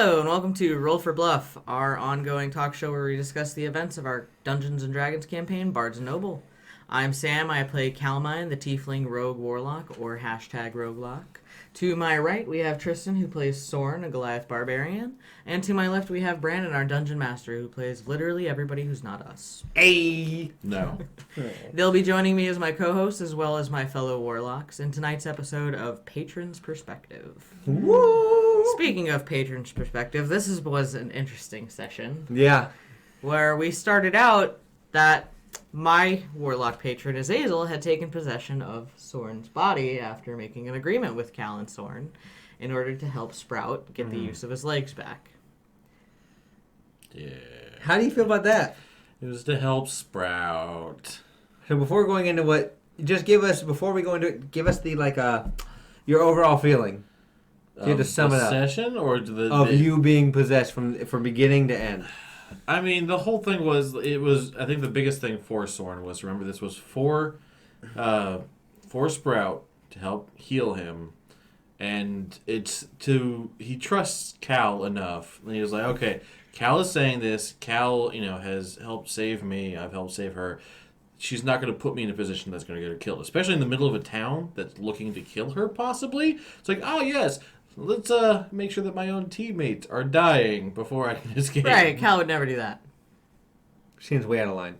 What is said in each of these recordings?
Hello, and welcome to Roll for Bluff, our ongoing talk show where we discuss the events of our Dungeons & Dragons campaign, Bards and Noble. I'm Sam, I play Calmine, the Tiefling Rogue Warlock, or hashtag Roguelock. To my right, we have Tristan, who plays Soren, a Goliath Barbarian. And to my left, we have Brandon, our Dungeon Master, who plays literally everybody who's not us. Hey! No. They'll be joining me as my co-hosts, as well as my fellow Warlocks, in tonight's episode of Patron's Perspective. Woo! Speaking of Patron's Perspective, was an interesting session. Yeah. Where we started out that my warlock patron, Azazel, had taken possession of Soren's body after making an agreement with Cal and Soren in order to help Sprout get the use of his legs back. Yeah. How do you feel about that? It was to help Sprout. So before going into what, just give us, before we go into it, give us the, your overall feeling. You have to sum it up. Session or you being possessed from beginning to end. I mean, the whole thing was, I think the biggest thing for Soren was, remember, this was for Sprout to help heal him. And he trusts Cal enough. And he was like, okay, Cal is saying this. Cal, has helped save me. I've helped save her. She's not going to put me in a position that's going to get her killed, especially in the middle of a town that's looking to kill her, possibly. It's like, oh, yes, let's make sure that my own teammates are dying before I can escape. Right, Cal would never do that. Seems way out of line.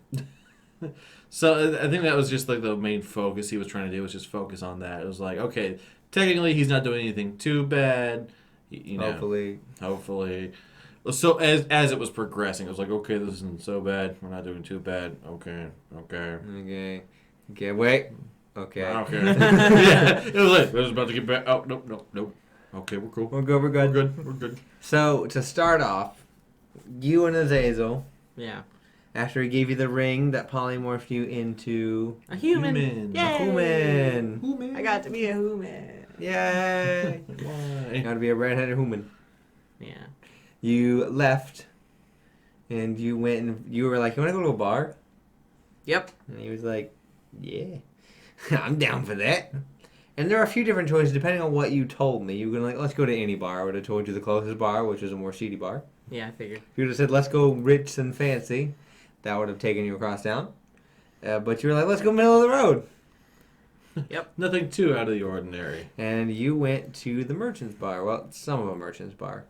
So I think that was just the main focus he was trying to do, was just focus on that. It was like, okay, technically he's not doing anything too bad. Hopefully. So as it was progressing, it was like, okay, this isn't so bad. We're not doing too bad. Okay. Wait. Okay. Yeah, it was about to get back. Oh, nope. Okay, we're cool. We're good. So, to start off, you and Azazel, Yeah. after he gave you the ring that polymorphed you into A human. Human. Yay! a human. Human. I got to be a human. Yay! Why? Got to be a red-headed human. Yeah. You left, and you went and you were like, you want to go to a bar? Yep. And he was like, yeah, I'm down for that. And there are a few different choices depending on what you told me. You were like, let's go to any bar. I would have told you the closest bar, which is a more seedy bar. Yeah, I figured. If you would have said, let's go rich and fancy, that would have taken you across town. But you were like, let's go middle of the road. Yep. Nothing too out of the ordinary. And you went to the merchant's bar. Well, some of a merchant's bar.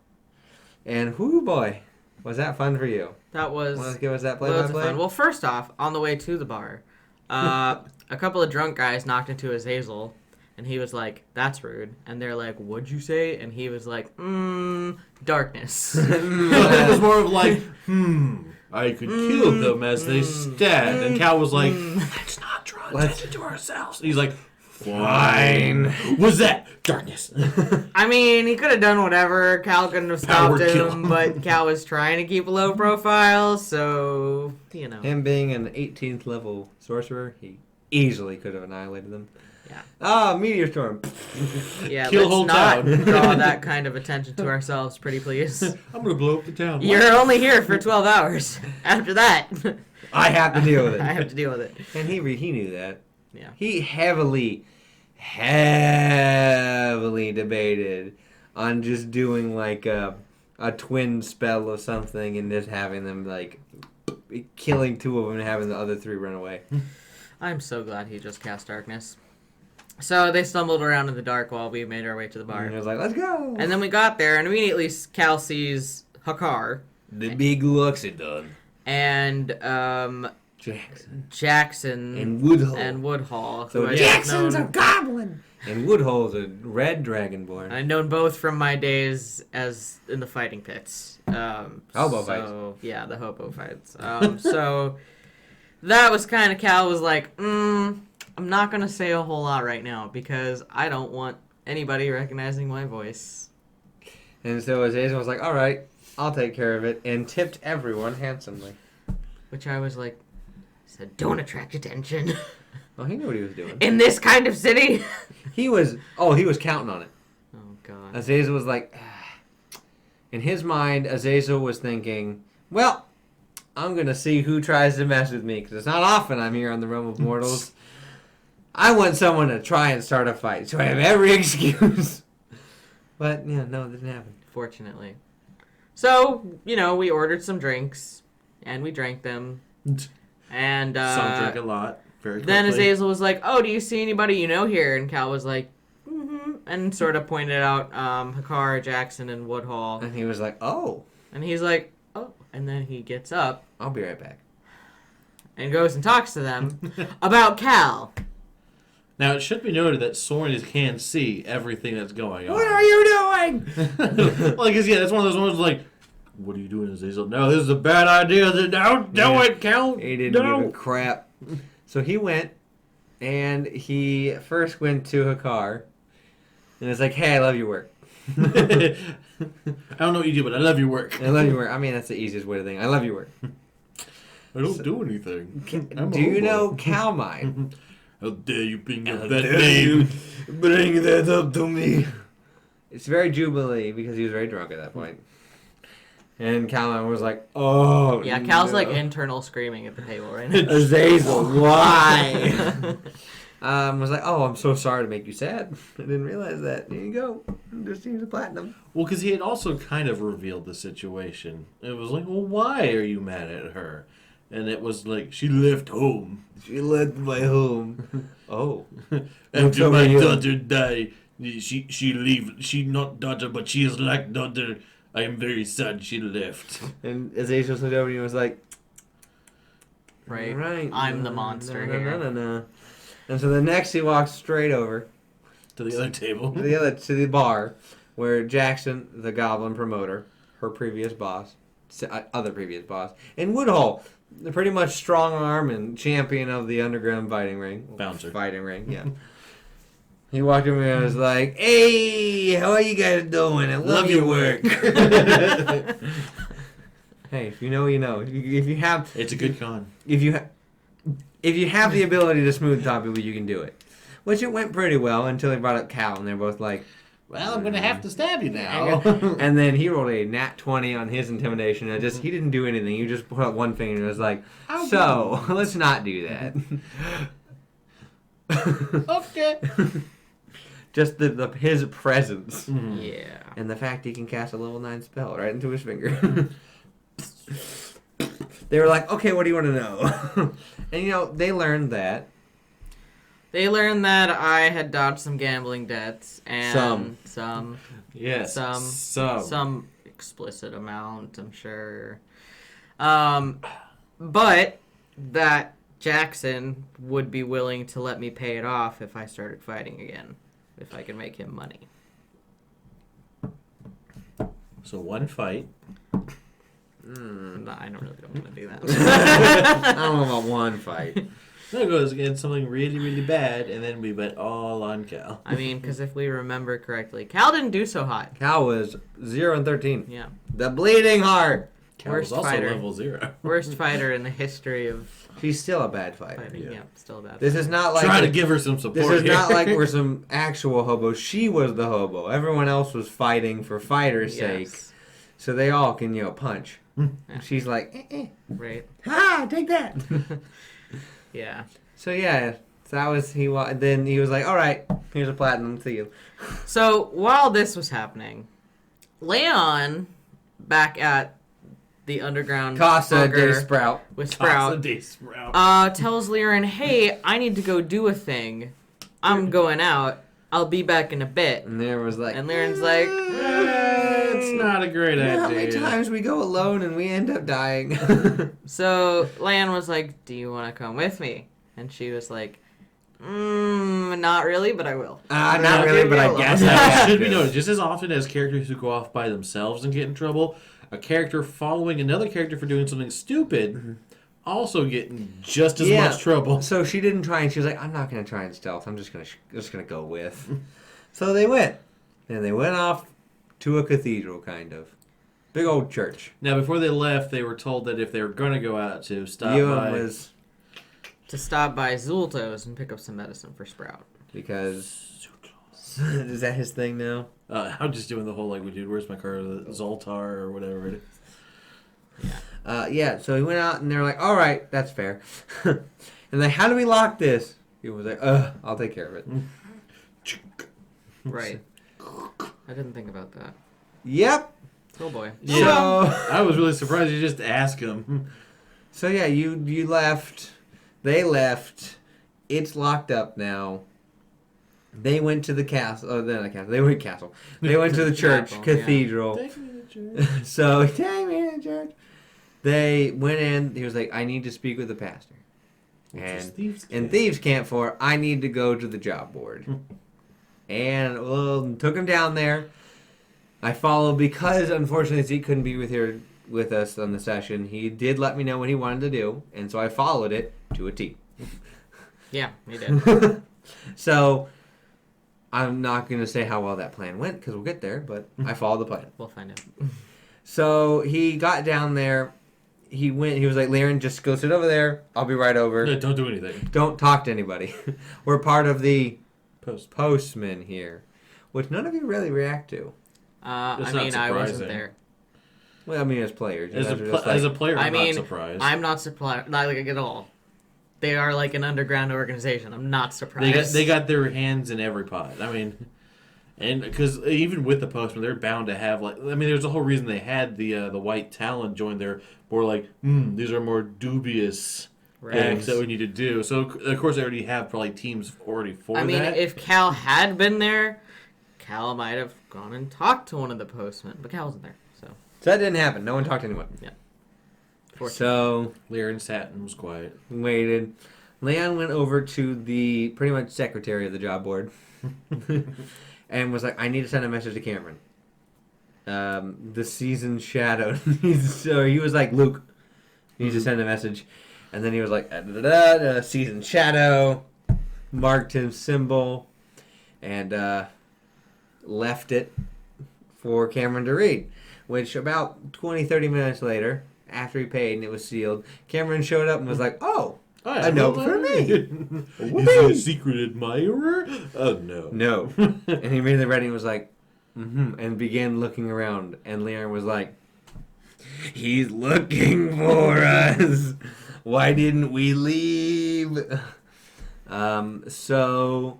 And whoo boy, was that fun for you? That was Want to give us that loads of play-by-play? fun. Well, first off, on the way to the bar, a couple of drunk guys knocked into Azazel, and he was like, that's rude. And they're like, what'd you say? And he was like, darkness. It was more of like, I could kill them as they stand. And Cal was like, let's not draw attention to ourselves. And he's like, fine. What's that? Darkness. I mean, he could have done whatever. Cal couldn't have stopped Power kill. him, but Cal was trying to keep a low profile, so, Him being an 18th level sorcerer, he easily could have annihilated them. Yeah. Ah, meteor storm. Yeah, Kill let's whole not town. draw that kind of attention to ourselves, pretty please. I'm going to blow up the town. You're only here for 12 hours. After that, I have to deal with it. I have to deal with it. And he knew that. Yeah. He heavily debated on just doing like a twin spell of something and just having them killing two of them and having the other three run away. I'm so glad he just cast darkness. So they stumbled around in the dark while we made our way to the bar. And he was like, let's go. And then we got there, and immediately Cal sees Hakar The big looks it done. and Jackson And Woodhull. Woodhull. So who I've Jackson's a known- goblin. And Woodhull's a red dragonborn. I've known both from my days as in the fighting pits. Hobo fights. Yeah, the hobo fights. So that was kind of Cal was like, I'm not going to say a whole lot right now because I don't want anybody recognizing my voice. And so Azazel was like, all right, I'll take care of it, and tipped everyone handsomely. Which I was like, said, don't attract attention. Oh, he knew what he was doing. In this kind of city? He was counting on it. Oh, God. Azazel was like, in his mind, Azazel was thinking, well, I'm going to see who tries to mess with me, because it's not often I'm here on the realm of mortals. I want someone to try and start a fight, so I have every excuse. But, yeah, no, it didn't happen. Fortunately. So, we ordered some drinks, and we drank them. And Some drink a lot. Very quickly. then Azazel was like, "Oh, do you see anybody you know here?" And Cal was like, "Mm-hmm," and sort of pointed out Hakar, Jackson, and Woodhall. And he was like, "Oh." And he's like, "Oh," and then he gets up I'll be right back. and goes and talks to them about Cal. Now, it should be noted that Soren can see everything that's going on. What are you doing? Well, because, that's one of those ones like, what are you doing, Azazel? No, this is a bad idea. Don't do it, Cal. He didn't give a crap. So he went, and he first went to Hakar, and it's like, "Hey, I love your work." I don't know what you do, but I love your work. I love your work. I mean, that's the easiest way to think. I love your work. I don't do anything. I'm a Do you hobo. know Calmine? How dare you bring up How that dare name? you bring that up to me. It's very Jubilee because he was very drunk at that point. And Calmine was like, "Oh, Yeah, Cal's no. like internal screaming at the table right now. Azazel, why?" Was like, "Oh, I'm so sorry to make you sad. I didn't realize that. There you go. Just use the platinum." Well, because he had also kind of revealed the situation. It was like, well, why are you mad at her? And it was like, she left home. She left my home. Oh. After over my here. daughter died, she leave. She not daughter, but she is like daughter. I am very sad she left. And Azazel looked over and he was like, Right. "Right. I'm the monster here." No. And so the next he walks straight over To the other table. to the bar where Jackson, the goblin promoter, her previous boss, other previous boss, and Woodhull, the pretty much strong arm and champion of the underground fighting ring. Bouncer. Fighting ring, yeah. He walked over and was like, "Hey, how are you guys doing? I love your work." Hey, if you know, you know. If you have, It's a good con. if you have the ability to smooth talk people, you can do it. Which it went pretty well until they brought up Cal, and they're both like, Well, I'm going to have to stab you now. and then he rolled a nat 20 on his intimidation, and he didn't do anything. He just put up one finger and was like, "So, let's not do that." Okay. Just his presence. Yeah. And the fact he can cast a level 9 spell right into his finger. They were like, "Okay, what do you want to know?" And they learned that. They learned that I had dodged some gambling debts and some Yes. some explicit amount, I'm sure. But that Jackson would be willing to let me pay it off if I started fighting again, if I could make him money. So one fight. No, I don't really want to do that. I don't know about one fight. Then it goes against something really, really bad, and then we bet all on Cal. I mean, because if we remember correctly, Cal didn't do so hot. Cal was 0 and 13. Yeah. The bleeding heart. Cal Worst was also fighter. level 0. Worst fighter in the history of She's still a bad fighter. fighting. Yeah. Yeah, still bad. This is not like Trying to give her some support. this is here. not like we're some actual hobos. She was the hobo. Everyone else was fighting for fighter's sake, Yes. so they all can punch. Yeah. And she's like, Right. "Ha! Take that." Yeah. So yeah, so that was he. Then he was like, "All right, here's a platinum to you." So while this was happening, Leon, back at the underground Casa bunker de Sprout. with Casa Sprout, de Sprout. tells Liren, "Hey, I need to go do a thing. I'm going out. I'll be back in a bit." And there was like, And Liren's like, It's not a great "You know idea. how many times we go alone and we end up dying?" So Leon was like, "Do you want to come with me?" And she was like, "Not really, but I will." Not really, but I guess. Now, I should be have to. noted, just as often as characters who go off by themselves and get in trouble, a character following another character for doing something stupid also get in just as Yeah. much trouble. So she didn't try, and she was like, "I'm not gonna try and stealth. I'm just gonna go with." So they went, and they went off to a cathedral, kind of big old church. Now, before they left, they were told that if they were going to go out to stop Ewan by... was To stop by Zulto's and pick up some medicine for Sprout. because is that his thing now? I'm just doing the whole, like, dude, where's my car? The Zoltar or whatever it is. Yeah. So he went out, and they're like, "All right, that's fair." And like, "How do we lock this?" He was like, I'll take care of it." Right. I didn't think about that. Yep. Oh boy. Yeah, So- I was really surprised you just asked him. So yeah, you left. They left. It's locked up now. They went to the castle. Oh, they're not castle. They went castle. They went to the church, Chapel, yeah. cathedral. Take me to church. So take me to church. They went in. He was like, "I need to speak with the pastor." Which is And Thieves' in Camp. Thieves Camp 4, I need to go to the job board. And well, took him down there. I followed because unfortunately Zeke couldn't be with us on the session. He did let me know what he wanted to do, and so I followed it to a T. Yeah, he did. So I'm not going to say how well that plan went because we'll get there, but I followed the plan. We'll find out. So he got down there. He went. He was like, "Laren, just go sit over there. I'll be right over. Yeah, don't do anything. Don't talk to anybody. We're part of the Post. postmen here," which none of you really react to. I not mean, I wasn't surprising. there. Well, I mean, as players, you As guys are just like, a player, I I'm mean, not surprised. I'm not surprised. Not like at all. They are like an underground organization. I'm not surprised. They got their hands in every pot. I mean, and because even with the postman, they're bound to have like. I mean, there's a whole reason they had the White Talon join their more like these are more dubious Right. things that we need to do. So of course they already have probably teams already for I mean, that. if Cal had been there, Cal might have gone and talked to one of the postmen, but Cal wasn't there, so. So that didn't happen. No one talked to anyone. So Lyran sat and was quiet. waited. Leon went over to the pretty much secretary of the job board and was like, "I need to send a message to Cameron. The seasoned shadow." So he was like, "Luke, you need to send a message," and then he was like, "Seasoned shadow," marked his symbol, and left it for Cameron to read. Which about 20, 30 minutes later, after he paid and it was sealed, Cameron showed up and was like, "Oh, a note for me." Is he a secret admirer? Oh no. No. And he immediately read it and was like, and began looking around. And Leon was like, "He's looking for us. Why didn't we leave?" So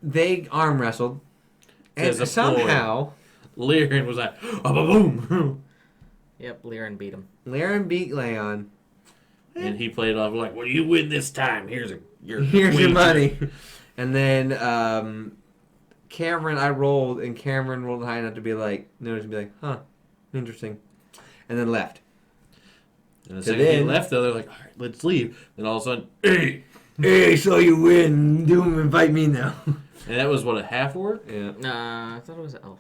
they arm wrestled. And There's a somehow, Lyran was like, boom. Yep, Liren beat him. Laren beat Leon. And he played off like, "What do you win this time? Here's your Here's your money. And then Cameron, I rolled, and Cameron rolled high enough to be like, notice and be like, "Huh, interesting," and then left. And the So second he then- left, though, they're like, "All right, let's leave." Then all of a sudden, hey! Hey, so you win. Do him and fight me now. And that was what, a half orc? Yeah. I thought it was an elf.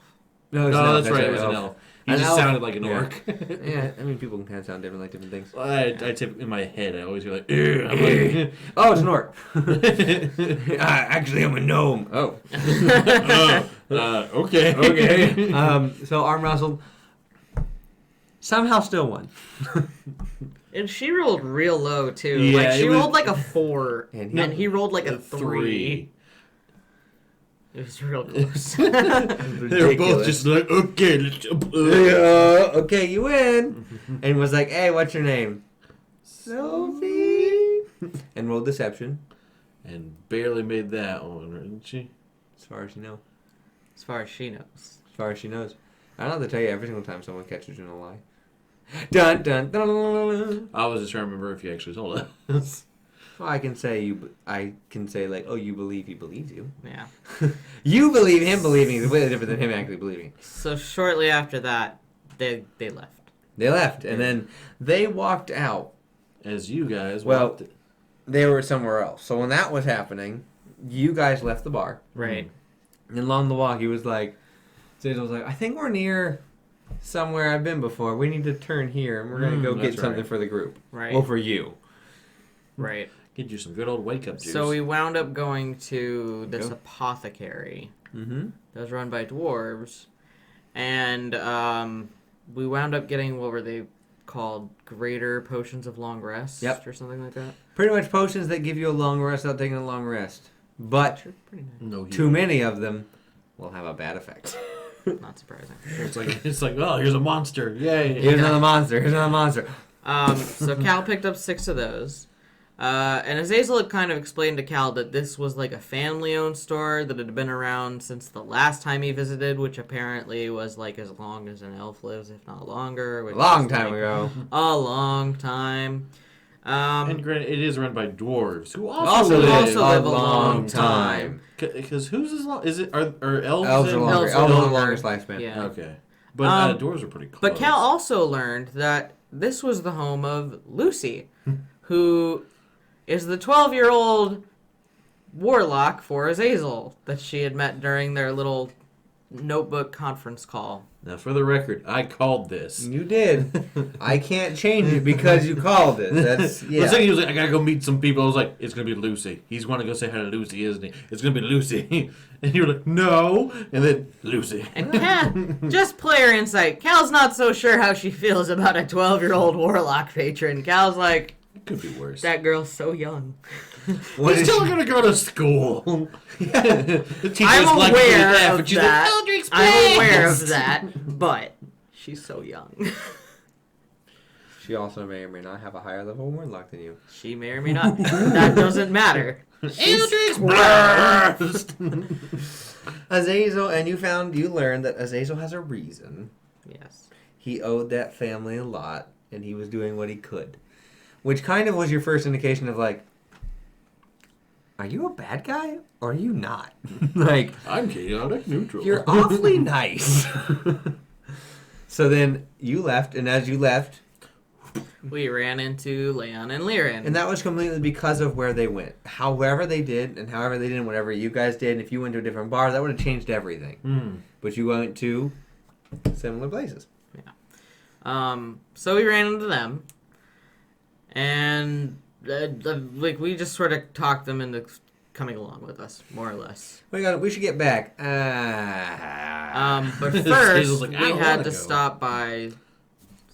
No, it's No, not. that's right. It was an elf. He An just elf. sounded like an Yeah. orc. Yeah, I mean, people can kind of sound different, like different things. I typically in my head, I always hear like, "Ugh." I'm like, Oh, it's an orc. Actually, I'm a gnome. Oh. okay. Okay. So arm wrestled. Somehow still won. And she rolled real low, too. Yeah, like, she it was- rolled like a 4, And and he- he rolled like a 3. 3. It was real close. They were both just like, okay, let's. Okay, you win. And was like, "Hey, what's your name?" Sophie. And rolled deception. And barely made that one, didn't she? As far as you know. As far as she knows. As far as she knows. I don't have to tell you every single time someone catches you in a lie. Dun dun dun. Dun. I was just trying to remember if you actually told us. Well, I can say you. I can say like, "Oh, you believe he believes you." Yeah. You believe him believing is way different than him actually believing. So shortly after that, they left. They left, and then they walked out. As you guys Well, walked- They were somewhere else. So when that was happening, you guys left the bar. Right. And along the walk, he was like, Zazel was like, "I think we're near somewhere I've been before. We need to turn here, and we're going to go get that's something right. for the group. Right. Well, for you." Right. get you some good old wake up juice. So we wound up going to this Go. apothecary Mm-hmm. that was run by dwarves, and we wound up getting, what were they called, greater potions of long rest, Yep. or something like that. Pretty much potions that give you a long rest without taking a long rest. But Sure, pretty nice. no, too many of them will have a bad effect. Not surprising. It's like oh, here's a monster, yay! Here's another monster. Here's another monster. So Cal picked up 6 of those. And Azazel had kind of explained to Cal that this was like a family-owned store that had been around since the last time he visited, which apparently was like as long as an elf lives, if not longer. Which A long is, time like, ago. A long time. And granted, it is run by dwarves who Also live live a long time. Because whose is long? Is it are elves? Elves are longer. Elves are Elves are the longer. longest lifespan. Yeah. Okay, but dwarves are pretty close. But Cal also learned that this was the home of Lucy, who is the 12-year-old warlock for Azazel that she had met during their little notebook conference call. Now, for the record, I called this. You did. I can't change it because you called it. That's The second he was like, I gotta go meet some people. I was like, it's gonna be Lucy. He's gonna go say hi to Lucy, isn't he? It's gonna be Lucy. And you were like, no. And then Lucy. And Cal, just player insight, Cal's not so sure how she feels about a 12-year-old warlock patron. Cal's like, It could be worse. that girl's so young. He's still gonna go to school. The teacher's I'm like, aware "F," of and she's that. Like, Eldritch I'm aware Blast. of that, but she's so young. She also may or may not have a higher level warlock than you. She may or may not. That doesn't matter. Eldritch Blast. Azazel, and you learned that Azazel has a reason. Yes. He owed that family a lot, and he was doing what he could. Which kind of was your first indication of like, are you a bad guy or are you not? Like, I'm chaotic neutral. you're awfully nice. So then you left, and as you left, We ran into Leon and Liren. and that was completely because of where they went. However they did, and however they did, whatever you guys did, and if you went to a different bar, that would have changed everything. But you went to similar places. So we ran into them, and like we just sort of talked them into coming along with us, more or less. We should get back. But Hazel's first, like, "I we don't had wanna to go." stop by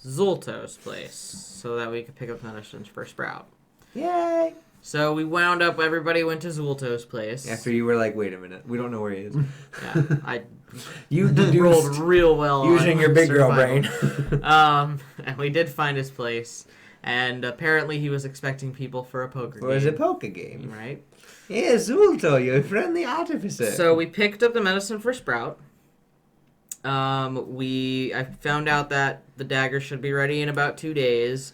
Zulto's place so that we could pick up medicines for Sprout. Yay! So we wound up. Everybody went to Zulto's place. After you were like, wait a minute, we don't know where he is. Yeah, I You rolled deduced real well using on your big girl survival. brain. And we did find his place, and apparently he was expecting people for a poker Or is it game. poker game? Right. Yes, Zulto, your friendly artificer. So we picked up the medicine for Sprout. I found out that the dagger should be ready in about 2 days,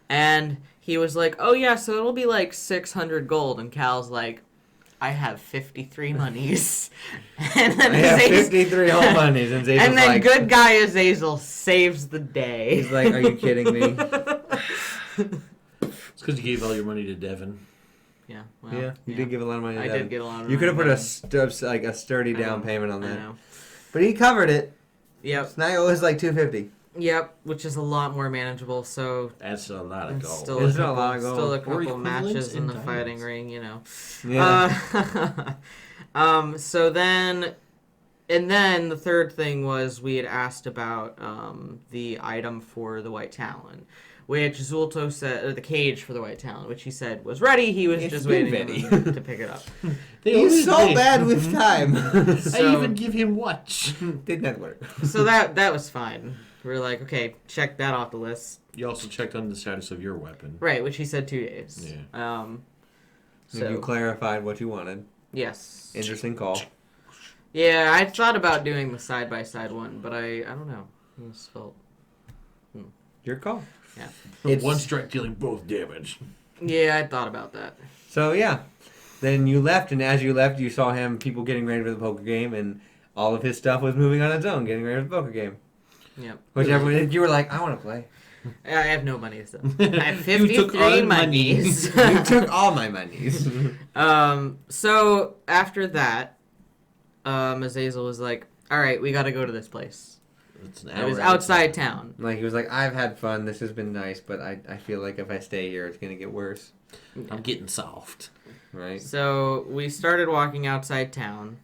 and he was like, "Oh yeah, so it'll be like 600 gold." And Cal's like, "I have 53 monies." And then I have Azazel- 53 whole monies, and Zazel's And then like, good guy Azazel saves the day. he's like, are you kidding me? It's because you gave all your money to Devin. Yeah, well, Yeah, you did give a lot of money to I Devin. did get a lot of You could have money put to a sturdy I down know, payment on I that. know. But he covered it. Yep, So now it was like 250. yep, which is a lot more manageable. So That's a lot of it's gold. still It's a not a couple, lot of gold. still a Or couple equivalents matches in in the diamonds. fighting ring, you know. Yeah. So then the third thing was we had asked about the item for the White Talon, which Zulto said, or the cage for the White Talon, which he said was ready. He was It's just been waiting ready. to pick it up. He's so bad with time. I So- even give him watch. Did not work. So that was fine. We were like, okay, check that off the list. You also checked on the status of your weapon. Right, which he said 2 days. Yeah. And So you clarified what you wanted. yes. Interesting call. Yeah, I thought about doing the side by side one, but I don't know. It just felt Your call. yeah. It's- One strike dealing both damage. Yeah, I thought about that. So yeah, then you left, and as you left, you saw him, people getting ready for the poker game, and all of his stuff was moving on its own, getting ready for the poker game. Yep. Which everyone, you were like, I want to play. I have no money, so I have You took all 53 the monies. You took all my monies. So after that, Azazel was like, "All right, we got to go to this place." It's an It was hour outside town. Like he was like, I've had fun. This has been nice, but I feel like if I stay here, it's gonna get worse. I'm getting soft. Right? So we started walking outside town.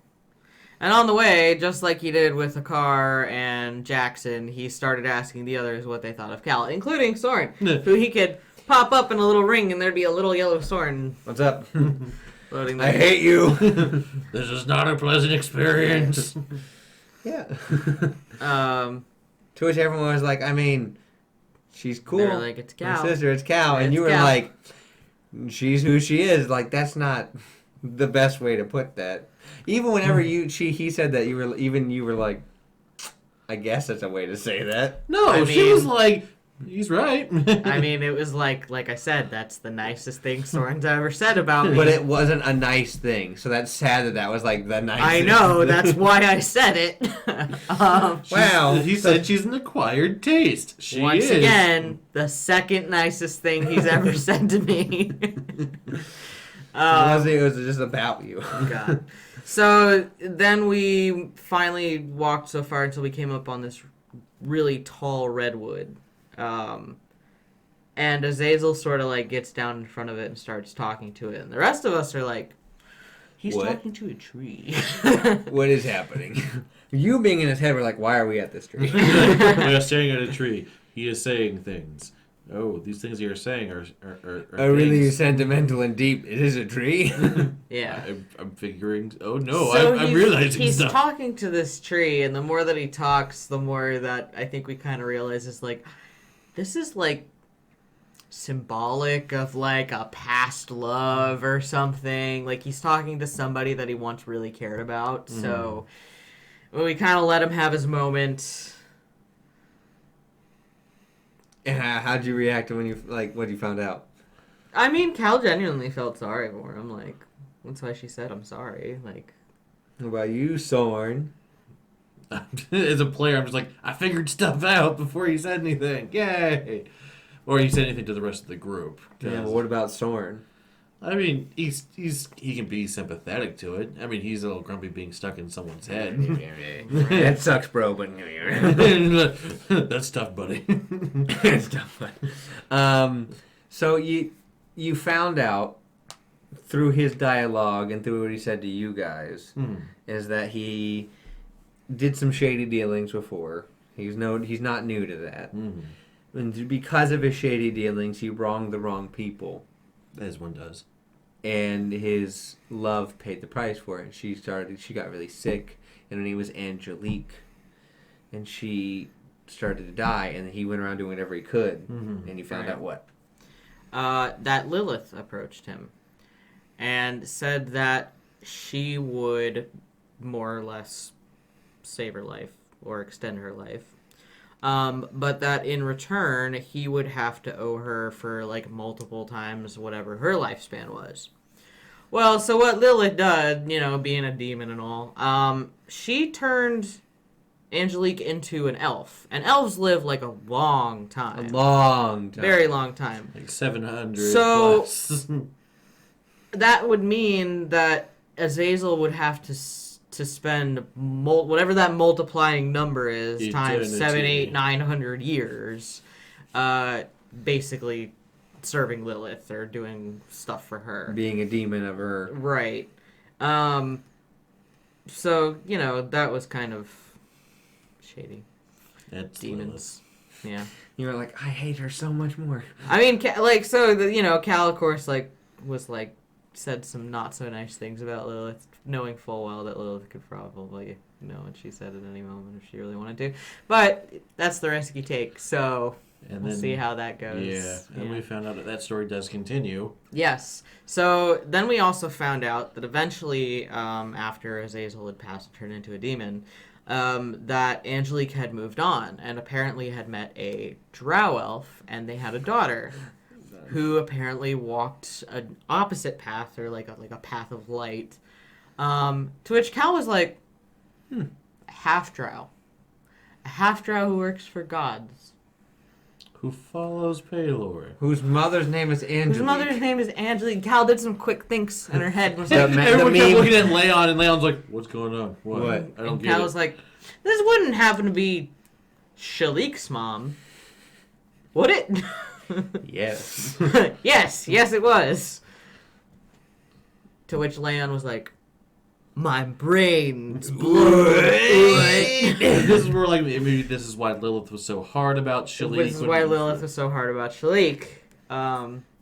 And on the way, just like he did with Akar and Jackson, he started asking the others what they thought of Cal, including Soren, who he could pop up in a little ring and there'd be a little yellow Soren What's up? floating I there. hate you. This is not a pleasant experience. Yeah. Um, To which everyone was like, I mean, she's cool. They're like, it's My Cal. sister, it's Cal. And It's you were Cal. like, she's who she is. Like, that's not the best way to put that. Even whenever he said that, you were like, I guess that's a way to say that. No, she was like, he's right. I mean, it was like I said, that's the nicest thing Soren's ever said about me. But it wasn't a nice thing, so that's sad that was like the nicest. I know, that's why I said it. Wow. He said she's an acquired taste. She Once is. again, the second nicest thing he's ever said to me. It was just about you. God. So then we finally walked so far until we came up on this really tall redwood. And Azazel sort of like gets down in front of it and starts talking to it. And the rest of us are like, he's What? talking to a tree. What is happening? You being in his head, we're like, why are we at this tree? We are staring at a tree. He is saying things. Oh, these things you're saying are really things. sentimental and deep. It is a tree. Yeah. I'm figuring. Oh no, So I'm realizing he's stuff. talking to this tree, and the more that he talks, the more that I think we kind of realize is like, this is like symbolic of like a past love or something. Like he's talking to somebody that he once really cared about. So we kind of let him have his moment. How'd you react when what you found out? I mean, Cal genuinely felt sorry for him. Like that's why she said, "I'm sorry." Like, What about you, Sorn? As a player, I'm just like, I figured stuff out before he said anything. Yay! Or he said anything to the rest of the group. Yeah, but what about Sorn? I mean, he can be sympathetic to it. I mean, he's a little grumpy being stuck in someone's head. That sucks, bro, but... That's tough, buddy. It's tough. So you found out through his dialogue and through what he said to you guys is that he did some shady dealings before. He's not new to that. And because of his shady dealings, he wronged the wrong people. As one does. And his love paid the price for it. She got really sick, and her name was Angelique, and she started to die, and he went around doing whatever he could, and he found out what? that Lilith approached him and said that she would more or less save her life or extend her life. But that in return, he would have to owe her for, like, multiple times whatever her lifespan was. Well, so what Lilith did, being a demon and all, she turned Angelique into an elf. And elves live, like, a long time. A long time. Very long time. Like 700 So- plus. That would mean that Azazel would have to spend whatever that multiplying number is times Eternity. 7, 8, 900 years, basically serving Lilith or doing stuff for her. Being a demon of her. Right. So that was kind of shady. That's Demons. Yeah. You were like, I hate her so much more. I mean, Cal, of course, was said some not so nice things about Lilith, knowing full well that Lilith could probably know what she said at any moment if she really wanted to. But that's the risk you take, so we'll see how that goes. Yeah, and we found out that story does continue. Yes. So then we also found out that eventually, after Azazel had passed and turned into a demon, that Angelique had moved on and apparently had met a drow elf, and they had a daughter who apparently walked an opposite path, or like a path of light. To which Cal was like, a half-drow. A half-drow who works for gods. Who follows Paylor. Whose mother's name is Angelique. Whose mother's name is Angelique. Cal did some quick thinks in her head. And was The like, ma- Everyone the kept meme- looking at Leon, and Leon's like, what's going on? What? What? I don't and get Cal it. was like, this wouldn't happen to be Shalik's mom. Would it? Yes. yes, it was. To which Leon was like, my brain's blown. This is where, like, maybe this is why Lilith was so hard about Shalik. This is why Lilith was so hard about Shalik.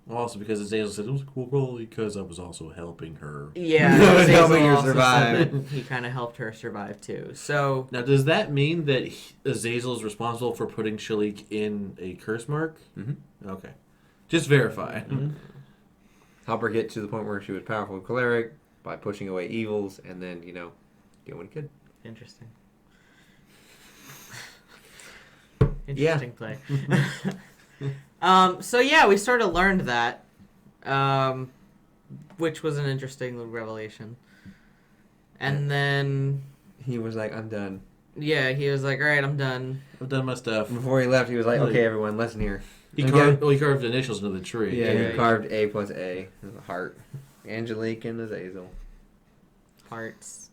Also, because Azazel said it was cool, probably because I was also helping her. Yeah, He was Azazel helping her also said survive. that he kind of helped her survive too. So Now, does that mean that Azazel is responsible for putting Shalik in a curse mark? Mm-hmm. Okay. Just verify. help her get to the point where she was powerful cleric by pushing away evils, and then get what he could. Interesting. Interesting play. So yeah, we sort of learned that, which was an interesting little revelation. And then he was like, "I'm done." Yeah, he was like, "All right, I'm done. I've done my stuff." Before he left, he was like, "Okay, everyone, listen here." He carved initials into the tree. Yeah, he carved A plus A as a heart. Angelique and Azazel. Hearts.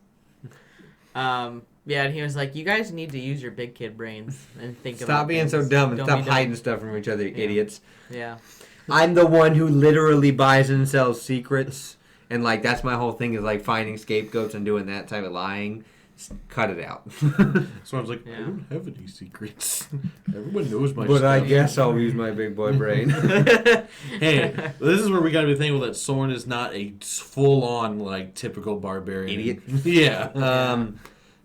Yeah, and he was like, "You guys need to use your big kid brains and think about Stop being so things. dumb and Don't stop be hiding dumb." stuff from each other, you idiots. Yeah. I'm the one who literally buys and sells secrets, and like that's my whole thing is like finding scapegoats and doing that type of lying. Cut it out. So I was like, Yeah. I don't have any secrets. Everyone knows my But stuff. I guess I'll use my big boy brain. Hey, this is where we got to be thankful that Soren is not a full-on like typical barbarian Idiot. Yeah.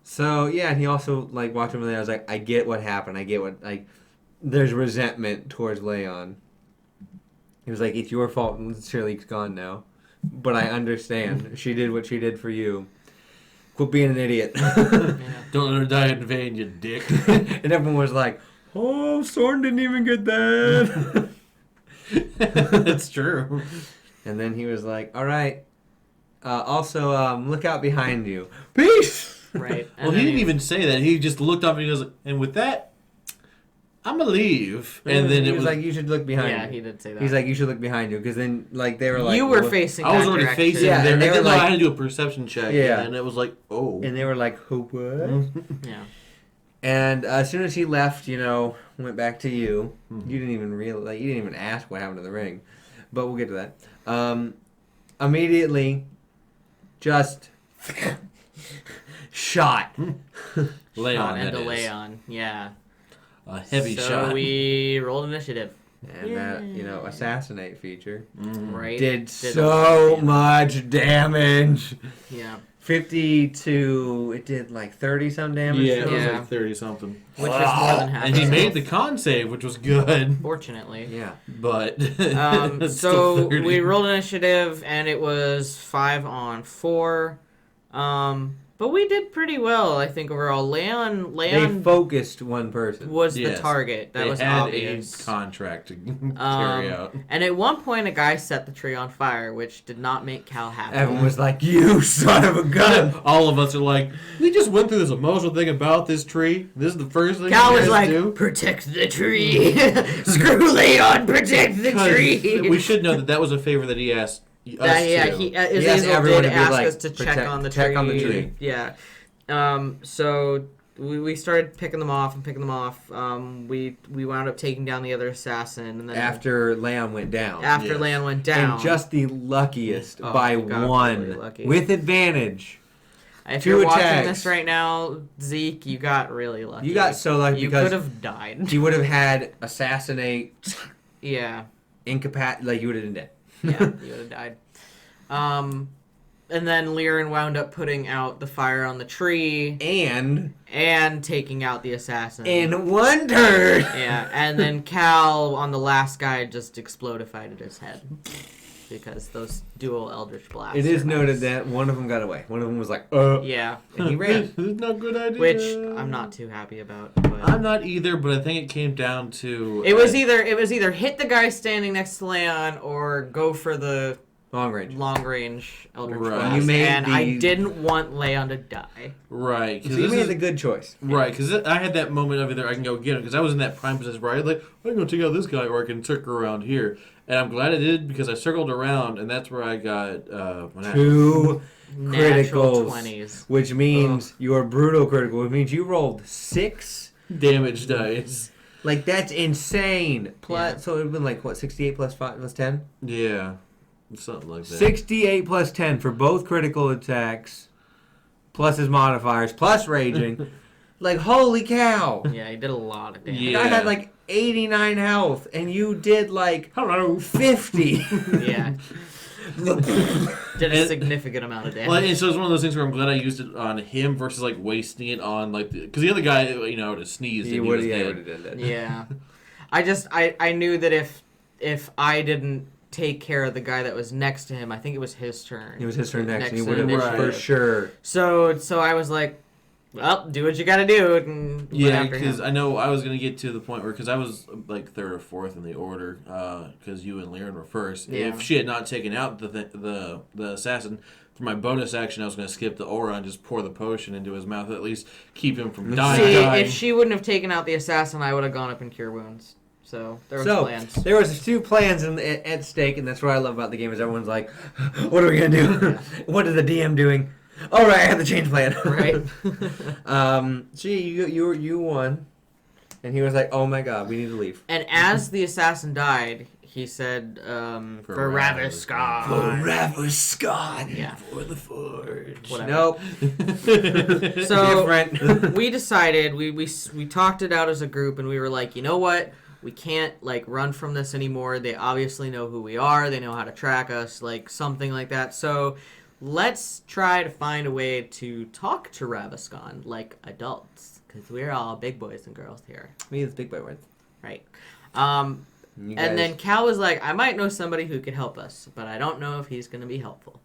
So yeah, and he also like watching him there. I was like, I get what happened. I get what like. There's resentment towards Leon. He was like, it's your fault. Shirley's gone now, but I understand. She did what she did for you. Quit being an idiot. Yeah. Don't let her die in vain, you dick. And everyone was like, oh, Soren didn't even get that. That's true. And then he was like, all right. Also, look out behind you. Peace. Right. Well, he didn't even say that. He just looked up and he goes, and with that, I'm gonna leave. And then he it was was like, you should look behind you. Yeah, he did say that. He's like, you should look behind you. Because then, like, they were like... you were well, facing I was that already direction. facing Yeah, there. and they were I like- had to do a perception check. Yeah. And it was like, oh. And they were like, who what? Yeah. And as soon as he left, went back to you. Mhm. You didn't even realize... Like, you didn't even ask what happened to the ring. But we'll get to that. Immediately, just... shot. Leon, Shot that into is. Leon. Yeah. A heavy so shot. we rolled initiative. And that, assassinate feature Mhm. Right. did a lot so of much damage. Yeah. 50 to... It did like 30 some damage. Yeah, it to was him. Yeah. like 30 something. Which is more than half. And he the made health, the con save, which was good. Fortunately. Yeah. But it's So still 30. we rolled initiative, and it was 5 on 4. But we did pretty well, I think, overall. They Leon focused one person. was Yes. the target. That They was had obvious. a contract to carry out. And at one point, a guy set the tree on fire, which did not make Cal happy. Everyone was like, you son of a gun. All of us are like, we just went through this emotional thing about this tree. This is the first thing Cal you was guys like, do. protect the tree. Screw Leon, protect the 'Cause tree. we should know that was a favor that he asked us yeah, to. he asked Azazel everyone did to be ask like, us to check protect- on the check tree. on the tree. Yeah. So we started picking them off. We wound up taking down the other assassin, and then After Leon went down. after Yes. Leon went down, And just the luckiest Oh, by we got one. really lucky. With advantage. if 2 you're watching attacks. this right now, Zeke, you got really lucky. You got so lucky You because could have died. he would have had assassinate, Yeah. like you would have been dead. Yeah, you would have died. And then Liren wound up putting out the fire on the tree And taking out the assassin. in one turn. Yeah, and then Cal on the last guy just explodified at his head because those dual Eldritch blasts. It is are noted nice. that one of them got away. One of them was like, Yeah, and he ran. This is not a good idea. which I'm not too happy about. But I'm not either, but I think it came down to it was either hit the guy standing next to Leon or go for the Long range. long range Eldritch Right. blast. You made and I the- didn't want Leon to die. right. So you made the good choice. Right, because I had that moment of either I can go get him, because I was in that prime position where I was like, I can go take out this guy, or I can circle around here. And I'm glad I did, because I circled around, and that's where I got my 2 Natural criticals. 20s. Which means your brutal critical. Which means you rolled 6. damage dice. Like, that's insane. Plus, Yeah. so it would have been like, what, 68 plus 5 plus 10? Yeah, something like that. 68 plus 10 for both critical attacks, plus his modifiers, plus raging. Like, holy cow. Yeah, he did a lot of damage. Yeah. I had like 89 health, and you did like Hello. 50. Yeah, did a And- significant amount of damage. Well, and so it's one of those things where I'm glad I used it on him versus like wasting it on like because the other guy, would have sneezed. He and would was have dead. done that. Yeah, I knew that if I didn't take care of the guy that was next to him. I think it was his turn. It was his turn next, and he to would have initiative. for sure. So I was like, well, do what you gotta do. And went Yeah, after because him. I know I was going to get to the point where, because I was like third or fourth in the order, because you and Liren were first. Yeah. If she had not taken out the assassin, for my bonus action, I was going to skip the aura and just pour the potion into his mouth, at least keep him from dying. See, if she wouldn't have taken out the assassin, I would have gone up and cure wounds. So there was plans. There was 2 plans at stake, and that's what I love about the game is everyone's like, what are we going to do? What is the DM doing? All right, I have to change plan. Right. You won. And he was like, oh my god, we need to leave. And as the assassin died, he said, for Raviscon. For Raviscon. Yeah. For the forge. Whatever. Nope. So Different. we decided, we talked it out as a group, and we were like, you know what? We can't, like, run from this anymore. They obviously know who we are. They know how to track us, like, something like that. So let's try to find a way to talk to Raviscon like adults, because we're all big boys and girls here. Me is big boy words. Right. And And then Cal was like, I might know somebody who could help us, but I don't know if he's going to be helpful.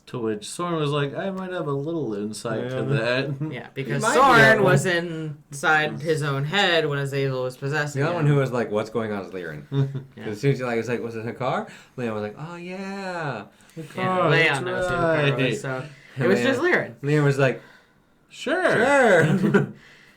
To which Soren was like, I might have a little insight to that. Yeah, because might be Soren helpful. was inside his own head when Azazel was possessing the other him. one who was like, what's going on is Liren. Yeah. As soon as he was like, was it Hakar? Leon was like, oh yeah. Yeah, Leon knows who Hakar was, so it was just Liren. Leon was like, Sure. sure.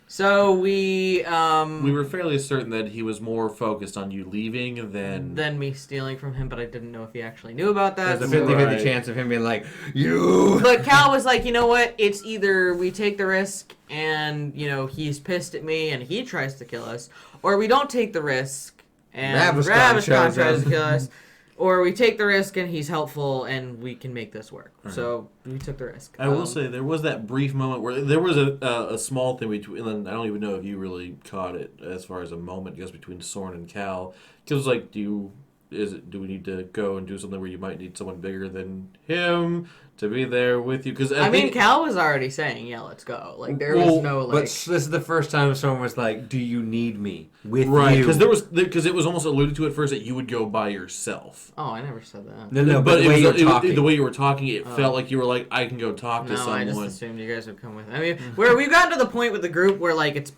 So we We were fairly certain that he was more focused on you leaving than me stealing from him, but I didn't know if he actually knew about that. There's a so- 50-50 Right. chance of him being like, you. But Cal was like, you know what? It's either we take the risk and, you know, he's pissed at me and he tries to kill us, or we don't take the risk and Raviscon Raviscon shows tries up. to kill us, or we take the risk and he's helpful and we can make this work. Right. So we took the risk. I will say there was that brief moment where there was a small thing between, and I don't even know if you really caught it as far as a moment just between Soren and Cal. Because it was like, do we need to go and do something where you might need someone bigger than him to be there with you? Because I mean, Cal was already saying, yeah, let's go. Like, there was no, like... But this is the first time someone was like, do you need me with right, you? because it was almost alluded to at first that you would go by yourself. Oh, I never said that. No, but the way you were talking. The way you were talking, it felt like you were like, I can go talk to No, someone. I just assumed you guys would come with. I mean, we've gotten to the point with the group where like it's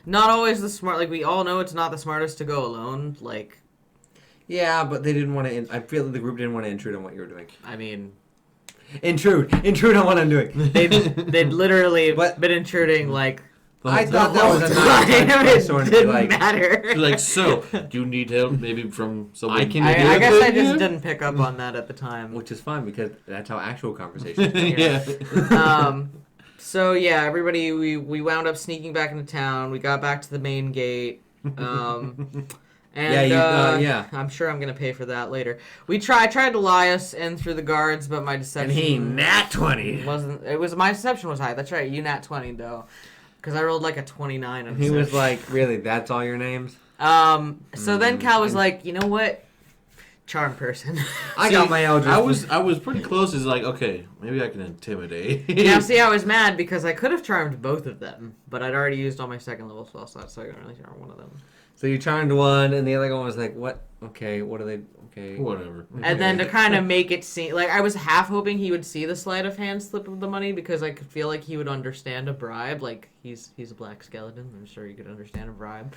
not always the smart. Like we all know it's not the smartest to go alone. Like, Yeah, but they didn't want to. I feel that the group didn't want to intrude on what you were doing. I mean, Intrude on what I'm doing. they'd literally What? been intruding like I the thought that whole was a nice time. touch by Soren It to be didn't like, matter. Like, so, do you need help maybe from someone? I can I do guess it. I just didn't pick up on that at the time. Which is fine because that's how actual conversations go. Yeah. So yeah, everybody we wound up sneaking back into town. We got back to the main gate. And Yeah, I'm sure I'm gonna pay for that later. I tried to lie us in through the guards, but my And deception he nat 20. wasn't. It was my deception was high. That's right. You nat 20 though, because I rolled like a 29. On He was deception. like, really, that's all your names? So then Cal was like, you know what? Charm person. I got my Eldritch. I was pretty close. It's like, okay, maybe I can intimidate. Now see, I was mad because I could have charmed both of them, but I'd already used all my second level spell slots, so I couldn't really charm one of them. So you charmed one, and the other one was like, what? Okay, what are they? Okay. Whatever. And then to kind of make it seem like I was half hoping he would see the sleight of hand slip of the money because I could feel like he would understand a bribe. Like he's a black skeleton. I'm sure he could understand a bribe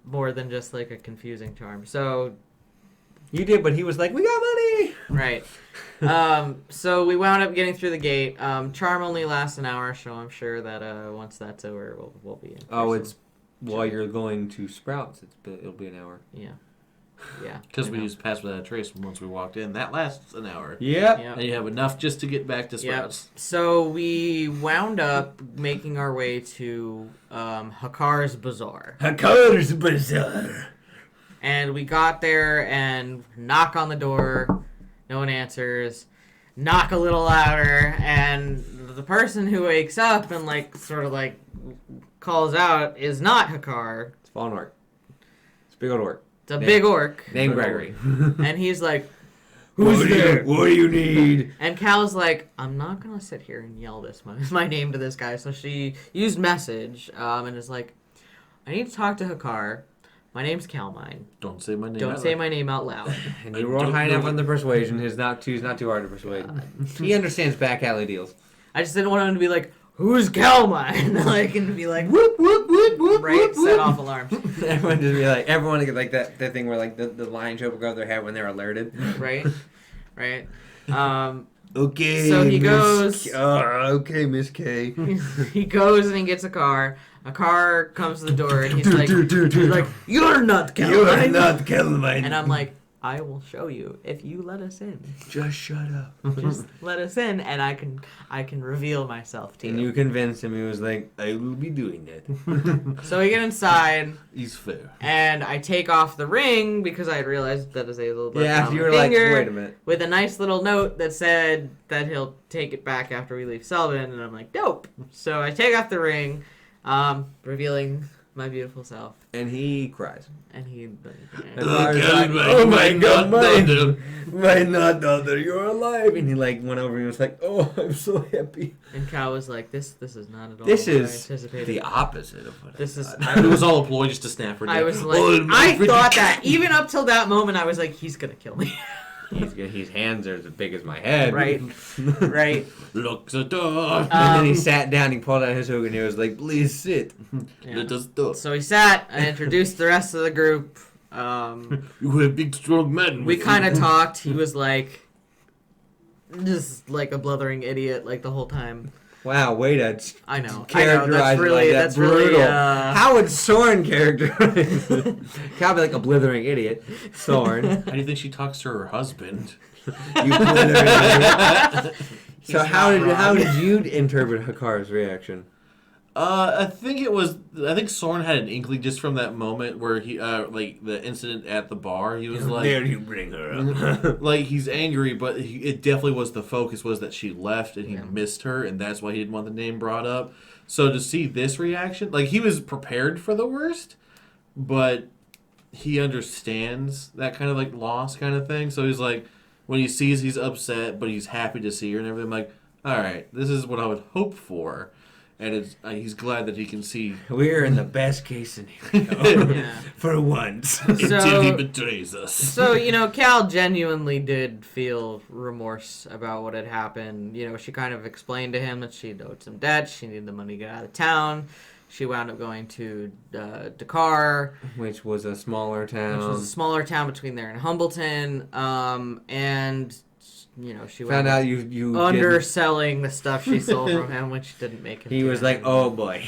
more than just like a confusing charm. So You did, but he was like, we got money! right. So we wound up getting through the gate. Charm only lasts an hour, so I'm sure that once that's over, we'll be in. Oh, person. it's while you're going to Sprouts. It'll be an hour. Yeah. Because I we know. used pass without a trace once we walked in. That lasts an hour. Yep. Yep. And you have enough just to get back to Sprouts. So we wound up making our way to Hakar's Bazaar. Hakar's Bazaar. And we got there and knock on the door. No one answers. Knock a little louder. And the person who wakes up and like sort of like calls out is not Hakar. It's fallen orc. It's a big old orc. It's a big orc. Named Gregory. And he's like, who's there? What do you need? And Cal's like, I'm not going to sit here and yell my name to this guy. So she used message and is like, I need to talk to Hakar. My name's Calmine. Don't say my name. Don't say my name out loud. And you roll high enough on the persuasion. He's not too hard to persuade. He understands back alley deals. I just didn't want him to be like, "Who's Calmine?" Like, and be like, Whoop whoop whoop whoop. right, whoop, set whoop. off alarms. Everyone just be like, everyone get like that thing where like the lion show above their head when they're alerted. Right. Okay. So he goes. Okay, Miss K. He goes and he gets a car. A car comes to the door and he's like, "You're not Calmine." You're not Calmine. And I'm like, "I will show you if you let us in. Just shut up. Just let us in, and I can reveal myself to you." And you convinced him. He was like, I will be doing that. So we get inside, He's fair. and I take off the ring because I had realized that is a little bit Yeah, on you my were like, finger, wait a minute. with a nice little note that said that he'll take it back after we leave Selvin, and I'm like, dope. So I take off the ring, revealing my beautiful self, And he cries. and he. Oh my God, my not daughter, you're alive. And he like went over and was like, oh, I'm so happy. And Cal was like, "This is not at all. This what I is anticipated." the opposite of what This I is. thought. It was all a ploy just to snap her. I down. was like, Oh, I my thought that even up till that moment, I was like, he's gonna kill me. His hands are as big as my head. Right. Right. Lock the door. And then he sat down, he pulled out his hook, and he was like, please sit. Yeah. Let us do. So he sat. I introduced the rest of the group. You have big, strong men. We kind of talked. He was like, just like a blithering idiot, like the whole time. Wow, way to I know. characterize That's it really. like that. That's Brutal. really. How would Soren characterize it? Cal be like a blithering idiot. Soren. How do you think she talks to her husband? You blithering idiot. So He's how not did wrong. you interpret Hakar's reaction? I think Soren had an inkling just from that moment where he, like the incident at the bar. He was like, you bring her up? like he's angry, but it definitely was the focus was that she left and he missed her, and that's why he didn't want the name brought up. So to see this reaction, like he was prepared for the worst, but he understands that kind of like loss kind of thing. So he's like, when he sees he's upset, but he's happy to see her and everything. I'm like, all right, this is what I would hope for. And it's, he's glad that he can see We're in the best case scenario. Yeah. For once. until he betrays us. So, Cal genuinely did feel remorse about what had happened. She kind of explained to him that she owed some debt. She needed the money to get out of town. She wound up going to Dakar, Which was a smaller town. which was a smaller town between there and Humbleton. And, she Found wound out up you didn't- underselling the stuff she sold from him, which didn't make him He too was like, happy. oh boy.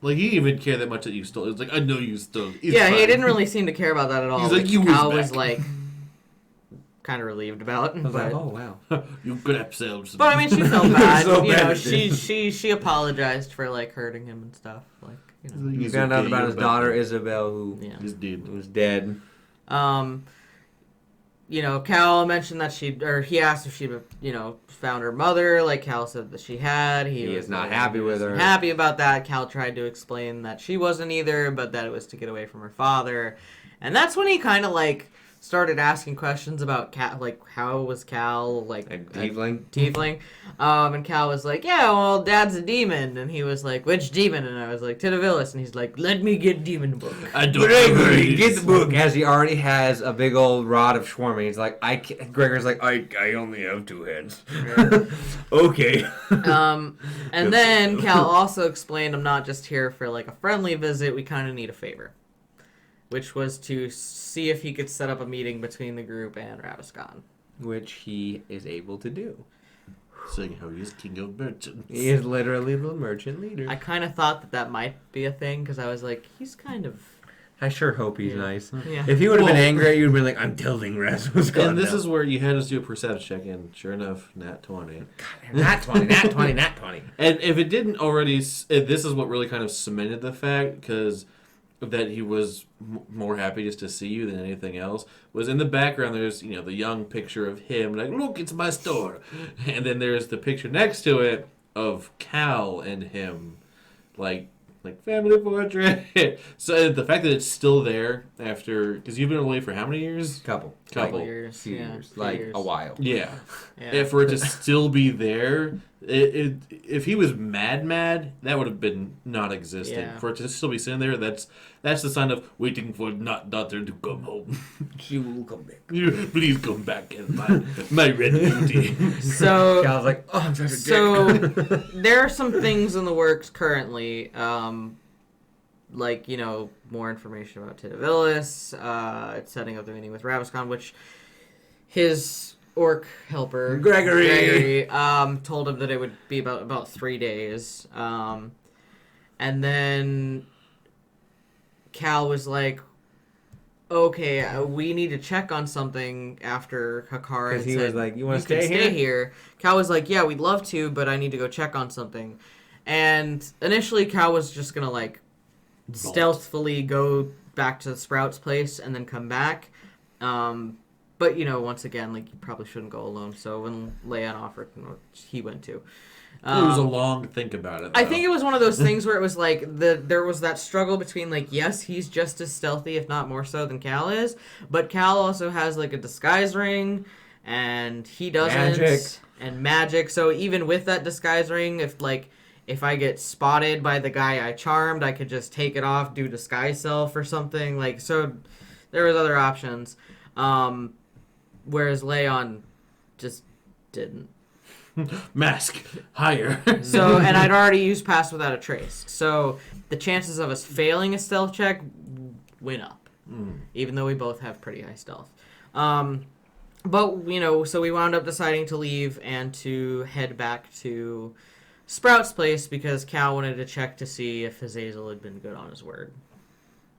Like, he didn't even care that much that you stole. It was like, I know you stole. It's Yeah, he fine. didn't really seem to care about that at all. He's like, which "You was Cal was back." like, kind of relieved about. I was but, like, oh wow. You could have sold some. but I mean, she felt bad. So bad. She apologized for like hurting him and stuff. Like, You He's found out okay, about you're his back daughter there. Isabel, who yeah. He's dead. was dead. Cal mentioned that he asked if she, found her mother. Like Cal said that she had. He was is not like, happy he with wasn't her. Happy about that. Cal tried to explain that she wasn't either, but that it was to get away from her father. And that's when he kind of like started asking questions about Cal, like how was Cal like A tiefling? tiefling? And Cal was like, yeah, well, Dad's a demon. And he was like, which demon? And I was like, Titavillis. And he's like, let me get demon book. I don't Gregory, get the book. As he already has a big old rod of Schwarming. He's like, Gregor's like, I only have 2 hands. Okay. And then Cal also explained, I'm not just here for like a friendly visit. We kind of need a favor. Which was to see if he could set up a meeting between the group and Raviscon. Which he is able to do. Saying how he's king of merchants. He is literally the merchant leader. I kind of thought that might be a thing, because I was like, he's kind of... I sure hope he's Yeah. nice. Yeah. If he would have been Well- angry at you, you'd been like, I'm telling Rasmus. And this is where you had us do a perception check, and sure enough, nat 20. Nat 20, nat 20, nat 20. And if it didn't already, this is what really kind of cemented the fact, because that he was more happy just to see you than anything else, was in the background there's, the young picture of him, like, look, it's my store. And then there's the picture next to it of Cal and him, like family portrait. So the fact that it's still there after, because you've been away for how many years? Couple. Couple. Years. Few Yeah, years. few Like years. a while. Yeah. Yeah. And for it to still be there, If he was mad, that would have been non-existent. Yeah. For it to still be sitting there, that's the sign of waiting for not daughter to come home. She will come back. Please come back and my red beauty. So Cal's like, oh, I'm such a So dick. there are some things in the works currently, like, more information about Tidavillis, setting up the meeting with Raviscon, which his orc helper Gregory, told him that it would be about 3 days, and then Cal was like, okay, we need to check on something after Hakara. Because he was like, you want to can stay here? Cal was like, yeah, we'd love to, but I need to go check on something. And initially, Cal was just going to, like, stealthily go back to Sprout's place and then come back. But, once again, like, you probably shouldn't go alone. So when Leon offered, he went too. It was a long think about it, though. I think it was one of those things where it was like there was that struggle between, like, yes, he's just as stealthy, if not more so, than Cal is, but Cal also has, like, a disguise ring, and he doesn't. Magic. So even with that disguise ring, if I get spotted by the guy I charmed, I could just take it off, do disguise self or something. Like, so there was other options. Whereas Leon just didn't. Mask higher. So, and I'd already used Pass Without a Trace. So the chances of us failing a stealth check went up, even though we both have pretty high stealth. But, so we wound up deciding to leave and to head back to Sprout's place because Cal wanted to check to see if Azazel had been good on his word.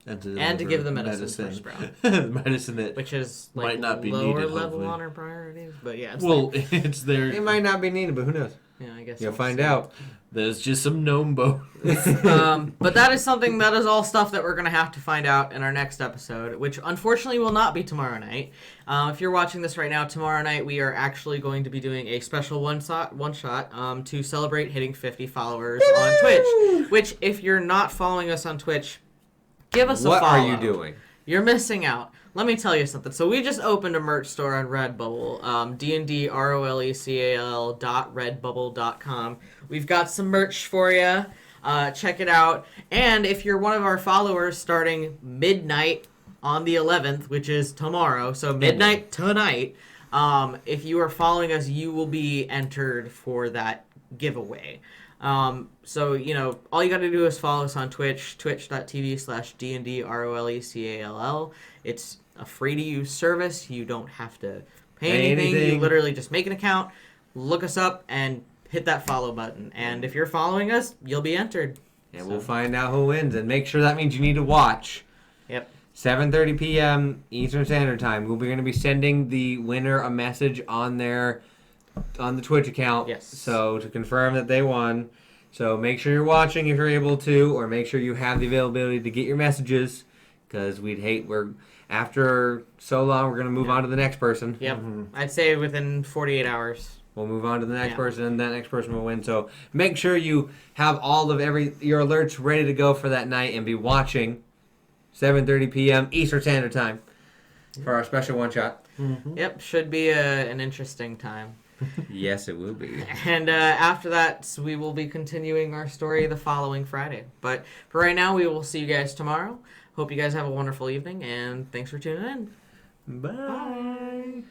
And to give the medicine for Sprout. Medicine that which is, like, might not be lower needed, level hopefully. on our priorities. But yeah, it's there. It might not be needed, but who knows? Yeah, I guess You'll we'll find see. out. There's just some gnome bones. But that is all stuff that we're going to have to find out in our next episode, which unfortunately will not be tomorrow night. If you're watching this right now, tomorrow night we are actually going to be doing a special one shot to celebrate hitting 50 followers on Twitch, which if you're not following us on Twitch, give us a follow. What are you doing? You're missing out. Let me tell you something. So we just opened a merch store on Redbubble, dndrolecal.redbubble.com. We've got some merch for you. Check it out. And if you're one of our followers starting midnight on the 11th, which is tomorrow, so midnight tonight, if you are following us, you will be entered for that giveaway. So, all you got to do is follow us on Twitch, twitch.tv/dndrolecall. It's a free-to-use service. You don't have to pay anything. You literally just make an account, look us up, and hit that follow button. And if you're following us, you'll be entered. And we'll find out who wins. And make sure that means you need to watch. Yep. 7:30 p.m. Eastern Standard Time. We're going to be sending the winner a message on the Twitch account. Yes. So to confirm that they won. So make sure you're watching if you're able to, or make sure you have the availability to get your messages, because after so long, we're going to move on to the next person. Yep. I'd say within 48 hours. We'll move on to the next person, and that next person will win. So make sure you have all of your alerts ready to go for that night, and be watching 7:30 p.m. Eastern Standard Time for our special one shot. Mm-hmm. Yep. Should be an interesting time. Yes, it will be. And after that, we will be continuing our story the following Friday. But for right now, we will see you guys tomorrow. Hope you guys have a wonderful evening, and thanks for tuning in. Bye.